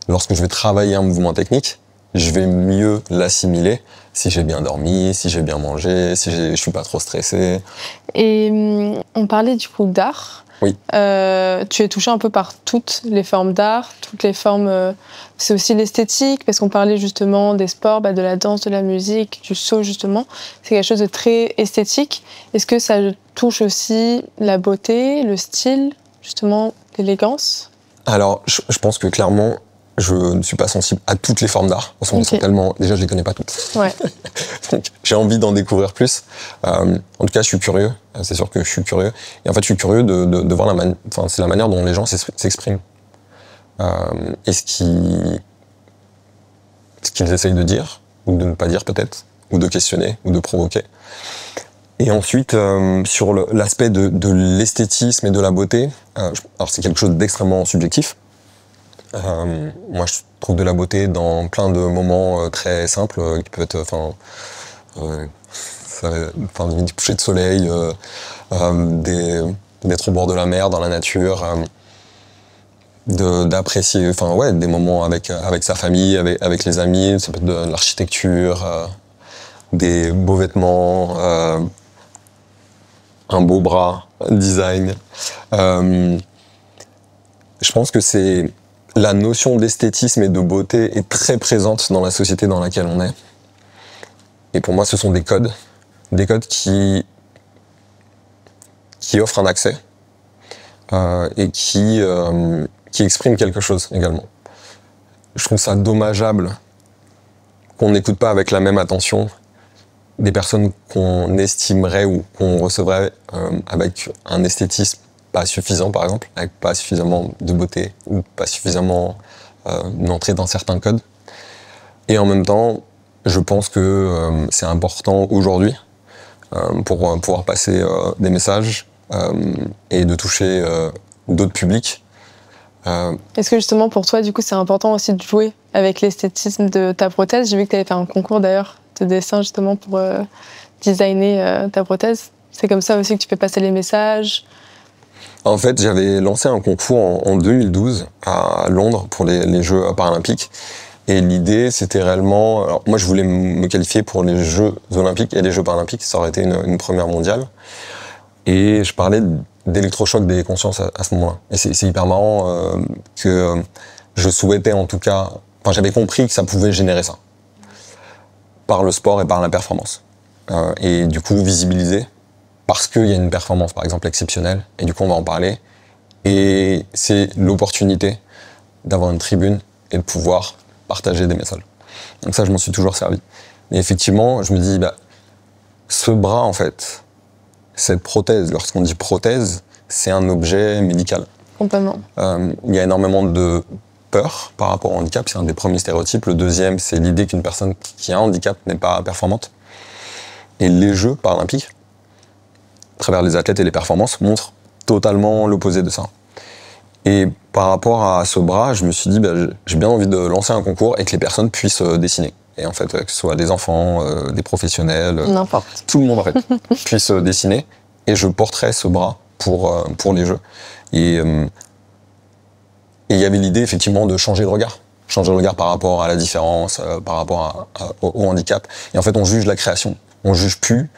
lorsque je vais travailler un mouvement technique, je vais mieux l'assimiler si j'ai bien dormi, si j'ai bien mangé, si je suis pas trop stressé. Et on parlait du coup d'art. Oui. Tu es touché un peu par toutes les formes d'art, toutes les formes. C'est aussi l'esthétique, parce qu'on parlait justement des sports, de la danse, de la musique, du saut justement. C'est quelque chose de très esthétique. Est-ce que ça touche aussi la beauté, le style, justement l'élégance? Alors, je pense que clairement, je ne suis pas sensible à toutes les formes d'art. Elles sont tellement... Déjà, je les connais pas toutes. Ouais. Donc, j'ai envie d'en découvrir plus. En tout cas, je suis curieux. C'est sûr que je suis curieux. Et en fait, je suis curieux de voir c'est la manière dont les gens s'expriment. Et ce qu'ils essayent de dire, ou de ne pas dire peut-être, ou de questionner, ou de provoquer. Et ensuite, sur l'aspect de l'esthétisme et de la beauté, alors c'est quelque chose d'extrêmement subjectif. Moi, je trouve de la beauté dans plein de moments très simples, qui peuvent être, du coucher de soleil, d'être au bord de la mer, dans la nature, d'apprécier, des moments avec sa famille, avec les amis. Ça peut être de l'architecture, des beaux vêtements, un beau bras, un design. Je pense que la notion d'esthétisme et de beauté est très présente dans la société dans laquelle on est. Et pour moi, ce sont des codes qui offrent un accès et qui expriment quelque chose également. Je trouve ça dommageable qu'on n'écoute pas avec la même attention des personnes qu'on estimerait ou qu'on recevrait avec un esthétisme pas suffisant, par exemple, avec pas suffisamment de beauté ou pas suffisamment une entrée dans certains codes. Et en même temps, je pense que c'est important aujourd'hui pour pouvoir passer des messages et de toucher d'autres publics. Est-ce que justement pour toi, du coup, c'est important aussi de jouer avec l'esthétisme de ta prothèse? J'ai vu que tu avais fait un concours d'ailleurs de dessin justement pour designer ta prothèse. C'est comme ça aussi que tu peux passer les messages? En fait, j'avais lancé un concours en 2012 à Londres pour les Jeux paralympiques. Et l'idée, c'était réellement... Alors, moi, je voulais me qualifier pour les Jeux olympiques et les Jeux paralympiques. Ça aurait été une première mondiale. Et je parlais d'électrochoc des consciences à ce moment-là. Et c'est hyper marrant que je souhaitais en tout cas... Enfin, j'avais compris que ça pouvait générer ça. Par le sport et par la performance. Et du coup, visibiliser. Parce qu'il y a une performance, par exemple, exceptionnelle. Et du coup, on va en parler. Et c'est l'opportunité d'avoir une tribune et de pouvoir partager des messages. Donc ça, je m'en suis toujours servi. Mais effectivement, je me dis, ce bras, en fait, cette prothèse, lorsqu'on dit prothèse, c'est un objet médical. Complètement. Il y a énormément de peur par rapport au handicap, c'est un des premiers stéréotypes. Le deuxième, c'est l'idée qu'une personne qui a un handicap n'est pas performante. Et les Jeux paralympiques, à travers les athlètes et les performances, montrent totalement l'opposé de ça. Et par rapport à ce bras, je me suis dit, j'ai bien envie de lancer un concours et que les personnes puissent dessiner. Et en fait, que ce soit des enfants, des professionnels, n'importe. Tout le monde en fait, puisse dessiner. Et je porterai ce bras pour les Jeux. Et il y avait l'idée effectivement de changer de regard. Changer de regard par rapport à la différence, par rapport au handicap. Et en fait, on juge la création. On juge plus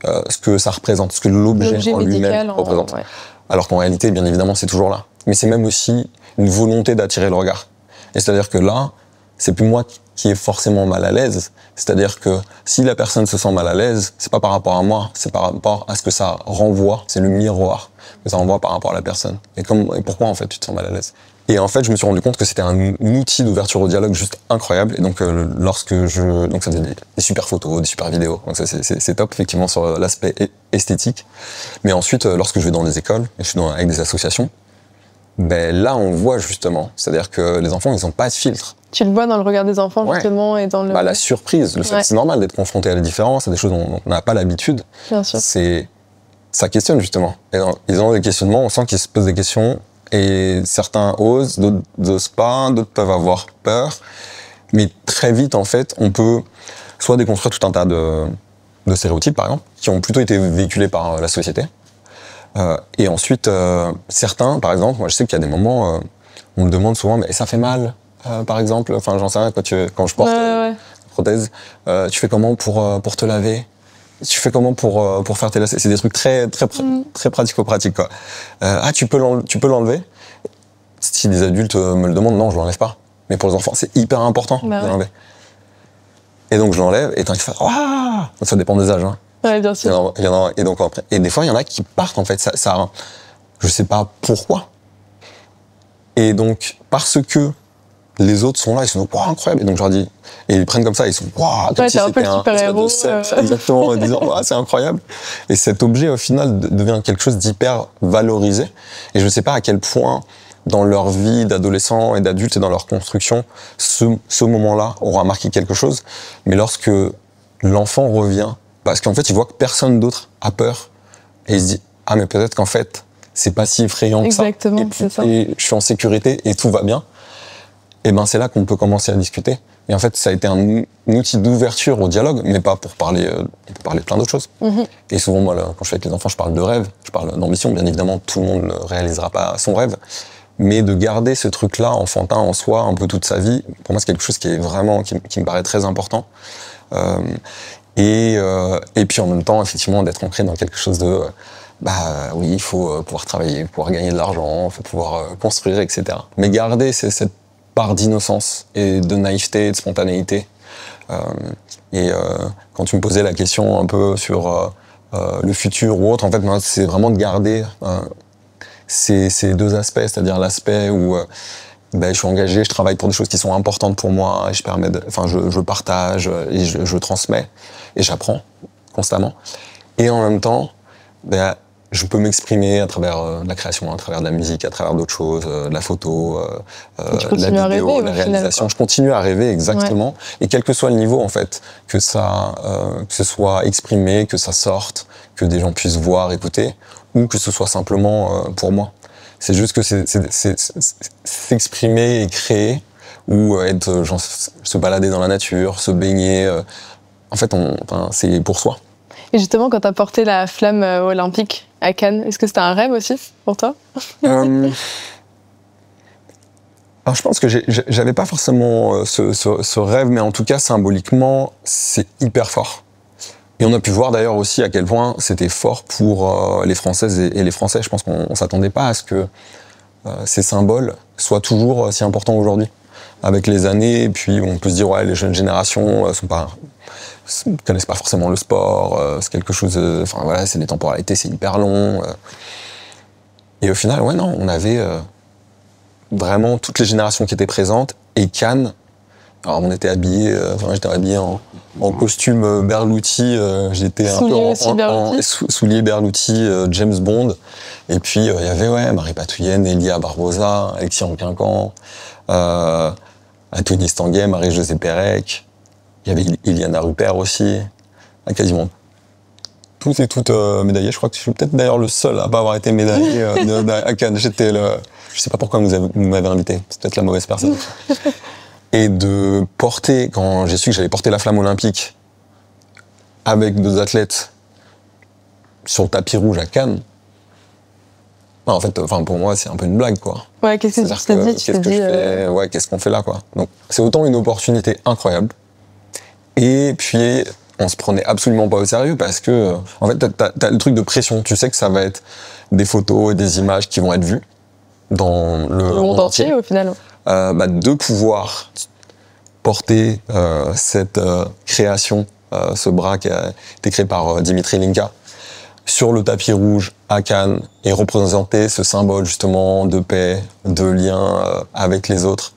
ce que ça représente, ce que l'objet en lui-même représente. Ouais. Alors qu'en réalité, bien évidemment, c'est toujours là. Mais c'est même aussi une volonté d'attirer le regard. Et c'est-à-dire que là, c'est plus moi qui est forcément mal à l'aise. C'est-à-dire que si la personne se sent mal à l'aise, c'est pas par rapport à moi, c'est par rapport à ce que ça renvoie, c'est le miroir que ça renvoie par rapport à la personne. Et pourquoi en fait tu te sens mal à l'aise? Et en fait, je me suis rendu compte que c'était un outil d'ouverture au dialogue juste incroyable. Et donc, donc ça faisait des super photos, des super vidéos. Donc ça, c'est top, effectivement, sur l'aspect esthétique. Mais ensuite, lorsque je vais dans les écoles, et je suis avec des associations, là, on voit justement. C'est-à-dire que les enfants, ils n'ont pas de filtre. Tu le vois dans le regard des enfants, justement, et dans le... la surprise, le fait que c'est normal d'être confronté à la différence, à des choses dont on n'a pas l'habitude. Bien sûr. Ça questionne, justement. Et ils ont des questionnements, on sent qu'ils se posent des questions. Et certains osent, d'autres n'osent pas, d'autres peuvent avoir peur. Mais très vite, en fait, on peut soit déconstruire tout un tas de stéréotypes, par exemple, qui ont plutôt été véhiculés par la société. Et ensuite, certains, par exemple, moi je sais qu'il y a des moments, on me demande souvent, mais ça fait mal, par exemple, enfin j'en sais rien, quand je porte une prothèse, tu fais comment pour te laver? Tu fais comment pour faire tes lacets? C'est des trucs très pratico-pratiques, quoi. Tu peux l'enlever. Si des adultes me le demandent, non, je l'enlève pas. Mais pour les enfants, c'est hyper important de l'enlever. Et donc je l'enlève, et tant qu'il fait, waouh! Ça dépend des âges, hein. Ouais, bien sûr. Et des fois, il y en a qui partent, en fait. Ça, je sais pas pourquoi. Et donc, parce que les autres sont là, ils sont wow, incroyable. Et donc, je leur dis, et ils prennent comme ça, ils sont waouh, comme si c'était un super-héros. Exactement, en disant, c'est incroyable. Et cet objet, au final, devient quelque chose d'hyper valorisé. Et je sais pas à quel point, dans leur vie d'adolescents et d'adultes et dans leur construction, ce moment-là aura marqué quelque chose. Mais lorsque l'enfant revient, parce qu'en fait, il voit que personne d'autre a peur, et il se dit, mais peut-être qu'en fait, c'est pas si effrayant que ça. Exactement, c'est ça. Et je suis en sécurité et tout va bien. Et c'est là qu'on peut commencer à discuter. Et en fait, ça a été un outil d'ouverture au dialogue, mais pas pour parler, on peut parler de plein d'autres choses. Et souvent, moi, quand je suis avec les enfants, je parle de rêve, je parle d'ambition. Bien évidemment, tout le monde ne réalisera pas son rêve. Mais de garder ce truc-là enfantin en soi un peu toute sa vie, pour moi, c'est quelque chose qui est vraiment, qui me paraît très important. Et puis en même temps, effectivement, d'être ancré dans quelque chose de, oui, il faut pouvoir travailler, pouvoir gagner de l'argent, il faut pouvoir construire, etc. Mais garder cette part d'innocence et de naïveté, de spontanéité. Quand tu me posais la question un peu sur le futur ou autre, en fait, moi, c'est vraiment de garder ces deux aspects, c'est-à-dire l'aspect où je suis engagé, je travaille pour des choses qui sont importantes pour moi, et je partage et je transmets et j'apprends constamment. Et en même temps, je peux m'exprimer à travers de la création, à travers de la musique, à travers d'autres choses, de la photo, de la vidéo, de la réalisation. Je continue à rêver, exactement. Ouais. Et quel que soit le niveau, en fait, que ce soit exprimé, que ça sorte, que des gens puissent voir, écouter, ou que ce soit simplement pour moi. C'est juste que c'est s'exprimer et créer, ou se balader dans la nature, se baigner. En fait, c'est pour soi. Et justement, quand tu as porté la flamme olympique à Cannes, est-ce que c'était un rêve aussi pour toi? Alors, je pense que j'avais pas forcément ce rêve, mais en tout cas, symboliquement, c'est hyper fort. Et on a pu voir d'ailleurs aussi à quel point c'était fort pour les Françaises et les Français. Je pense qu'on s'attendait pas à ce que ces symboles soient toujours si importants aujourd'hui. Avec les années, et puis on peut se dire, les jeunes générations ne connaissent pas forcément le sport, c'est quelque chose, c'est des temporalités, c'est hyper long. Et au final, on avait vraiment toutes les générations qui étaient présentes. Et Cannes, alors on était habillés, j'étais habillé en costume Berluti, j'étais un peu en souliers Berluti, James Bond. Et puis il y avait Marie Patouillen, Elia Barbosa, Alexis Ronquinquan, Anthony Stanguet, Marie-Josée Pérec. Il y avait Iliana Rupert aussi, quasiment tous et toutes médaillés. Je crois que je suis peut-être d'ailleurs le seul à pas avoir été médaillé à Cannes. Je sais pas pourquoi vous m'avez invité, c'est peut-être la mauvaise personne. Et de porter, quand j'ai su que j'allais porter la flamme olympique avec 2 athlètes sur le tapis rouge à Cannes, en fait, pour moi, c'est un peu une blague, quoi. Ouais, qu'est-ce que tu t'es dit? Qu'est-ce qu'on fait là, quoi. Donc, c'est autant une opportunité incroyable. Et puis, on se prenait absolument pas au sérieux parce que, en fait, t'as le truc de pression. Tu sais que ça va être des photos et des images qui vont être vues dans le monde entier, au final. De pouvoir porter cette création, ce bras qui a été créé par Dimitri Linka, sur le tapis rouge à Cannes et représenter ce symbole justement de paix, de lien avec les autres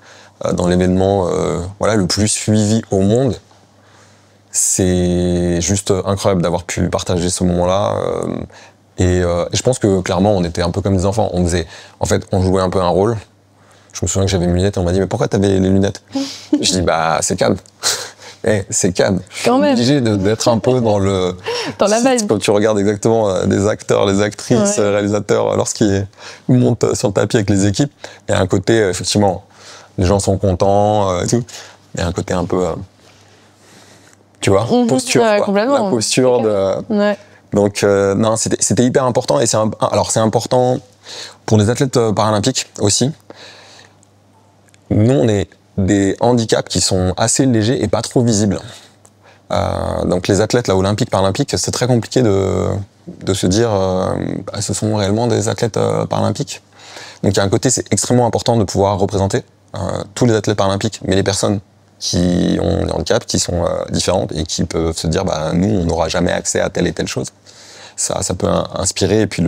dans l'événement le plus suivi au monde. C'est juste incroyable d'avoir pu partager ce moment-là. Et je pense que clairement, on était un peu comme des enfants. On jouait un peu un rôle. Je me souviens que j'avais mes lunettes et on m'a dit « Mais pourquoi t'avais les lunettes ?» Je dis « Bah, c'est Cannes. » C'est Cannes. Quand même. Obligé d'être un peu dans la vibe. Quand tu regardes exactement des acteurs, les actrices, réalisateurs, lorsqu'ils montent sur le tapis avec les équipes, il y a un côté, effectivement, les gens sont contents et tout. Il y a un côté un peu, tu vois, posture. Complètement. La posture de... Donc, non, c'était hyper important. Et c'est important pour les athlètes paralympiques aussi. Nous, on est des handicaps qui sont assez légers et pas trop visibles. Donc les athlètes olympiques, paralympiques, c'est très compliqué de se dire ce sont réellement des athlètes paralympiques. Donc il y a un côté, c'est extrêmement important de pouvoir représenter tous les athlètes paralympiques, mais les personnes qui ont des handicaps, qui sont différentes et qui peuvent se dire nous, on n'aura jamais accès à telle et telle chose. Ça peut inspirer, et puis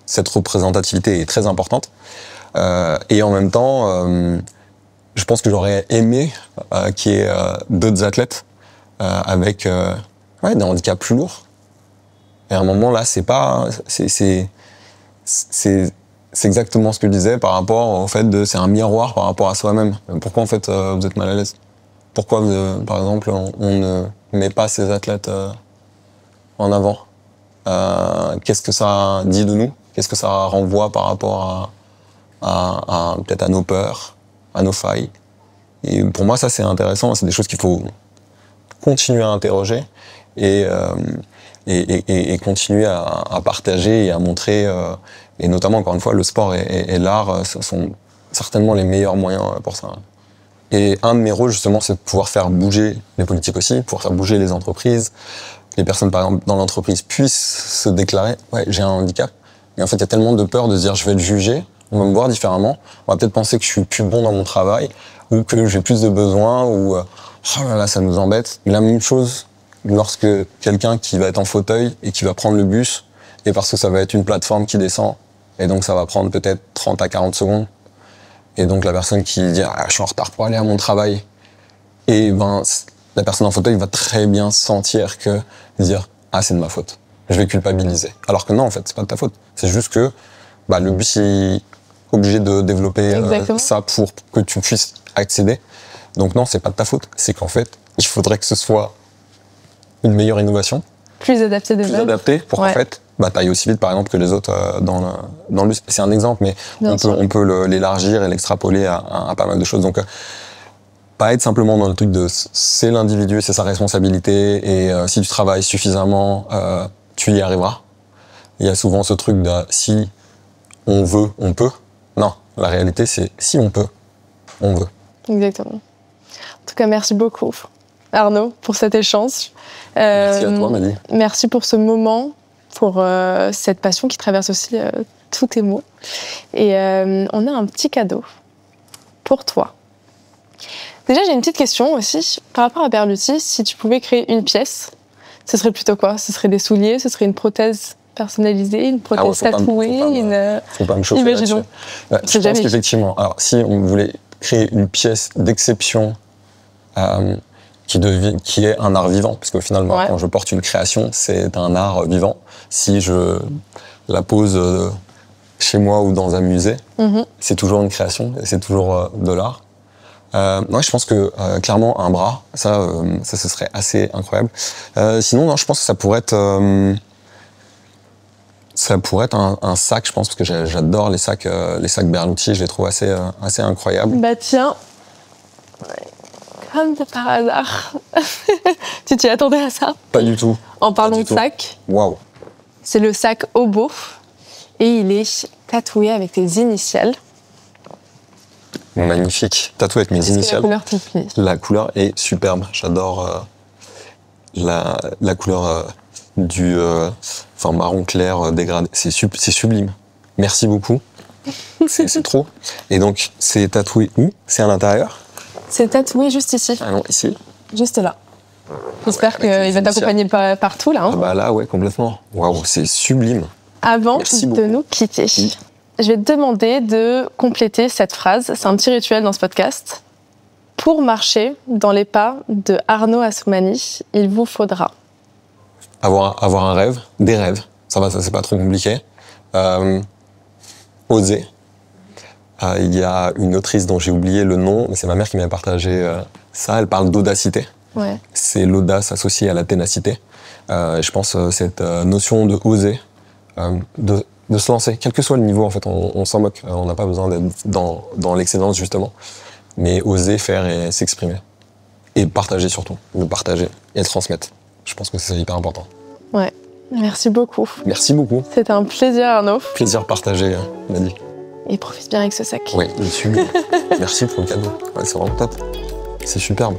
cette représentativité est très importante. Et en même temps, je pense que j'aurais aimé qu'il y ait d'autres athlètes avec des handicaps plus lourds. Et à un moment là, c'est exactement ce que je disais par rapport au fait c'est un miroir par rapport à soi-même. Pourquoi en fait vous êtes mal à l'aise? Pourquoi par exemple on ne met pas ces athlètes en avant? Qu'est-ce que ça dit de nous? Qu'est-ce que ça renvoie par rapport à peut-être à nos peurs, à nos failles? Et pour moi, ça, c'est intéressant. C'est des choses qu'il faut continuer à interroger et continuer à partager et à montrer. Et notamment, encore une fois, le sport et l'art sont certainement les meilleurs moyens pour ça. Et un de mes rôles, justement, c'est de pouvoir faire bouger les politiques aussi, pouvoir faire bouger les entreprises. Les personnes, par exemple, dans l'entreprise puissent se déclarer « Ouais, j'ai un handicap ». Et en fait, il y a tellement de peur de se dire « Je vais le juger ». On va me voir différemment, on va peut-être penser que je suis plus bon dans mon travail, ou que j'ai plus de besoins, ou oh là là, ça nous embête. Mais la même chose lorsque quelqu'un qui va être en fauteuil et qui va prendre le bus, et parce que ça va être une plateforme qui descend, et donc ça va prendre peut-être 30 à 40 secondes, et donc la personne qui dit « je suis en retard pour aller à mon travail », et la personne en fauteuil va très bien sentir que dire « ah, c'est de ma faute, je vais culpabiliser ». Alors que non, en fait, c'est pas de ta faute. C'est juste que le bus, il obligé de développer ça pour que tu puisses accéder. Donc non, c'est pas de ta faute. C'est qu'en fait, il faudrait que ce soit une meilleure innovation. Plus adapté pour qu'en fait, t'ailles aussi vite, par exemple, que les autres dans le bus. C'est un exemple, mais on peut l'élargir et l'extrapoler à pas mal de choses. Donc, pas être simplement dans le truc de c'est l'individu, c'est sa responsabilité, et si tu travailles suffisamment, tu y arriveras. Il y a souvent ce truc de si on veut, on peut. Non, la réalité, c'est si on peut, on veut. Exactement. En tout cas, merci beaucoup, Arnaud, pour cet échange. Merci à toi, Mali. Merci pour ce moment, pour cette passion qui traverse aussi tous tes mots. Et on a un petit cadeau pour toi. Déjà, j'ai une petite question aussi. Par rapport à Berluti, si tu pouvais créer une pièce, ce serait plutôt quoi? Ce serait des souliers? Ce serait une prothèse personnalisée, une prothèse faut pas me- tatouée, Faut pas me chauffer Imaginons. là-dessus. Ouais, je C'est pense jamais. qu'effectivement, alors si on voulait créer une pièce d'exception qui est un art vivant, parce qu'au final, moi, Ouais. quand je porte une création, c'est un art vivant. Si je la pose chez moi ou dans un musée, c'est toujours une création, et c'est toujours de l'art. Ouais, je pense que clairement un bras, ça ce serait assez incroyable. Sinon, non, je pense que ça pourrait être un sac, je pense, parce que j'adore les sacs Berluti, je les trouve assez incroyables. Bah tiens, comme de par hasard, tu t'y attendais à ça? Pas du tout. En parlant Pas de du tout. sac, Waouh. c'est le sac Obo et il est tatoué avec tes initiales. Magnifique. Tatoué avec mes Qu'est-ce que la initiales. couleur te plaît? La couleur est superbe. J'adore la couleur du marron clair dégradé. C'est sublime. Merci beaucoup. C'est trop. Et donc, c'est tatoué où? C'est à l'intérieur? C'est tatoué juste ici, Ah non, ici. juste là. J'espère avec qu'il les va t'accompagner partout là. hein. Ah bah là, ouais, complètement. Waouh, c'est sublime. Avant Merci de beaucoup. nous quitter, Oui. je vais te demander de compléter cette phrase. C'est un petit rituel dans ce podcast. Pour marcher dans les pas de Arnaud Assoumani, il vous faudra. Avoir un rêve, des rêves. Ça va, ça c'est pas trop compliqué. Oser. Il y a une autrice dont j'ai oublié le nom, mais c'est ma mère qui m'a partagé ça. Elle parle d'audacité. Ouais. C'est l'audace associée à la ténacité. Et je pense cette notion de oser, de se lancer, quel que soit le niveau, en fait, on s'en moque. On n'a pas besoin d'être dans l'excellence, justement. Mais oser faire et s'exprimer. Et partager surtout. Le partager et le transmettre. Je pense que c'est hyper important. Ouais. Merci beaucoup. Merci beaucoup. C'était un plaisir, Arnaud. Plaisir partagé, Nadie. Et profite bien avec ce sac. Oui, je suis. Merci pour le cadeau. Ouais, c'est vraiment top. C'est superbe.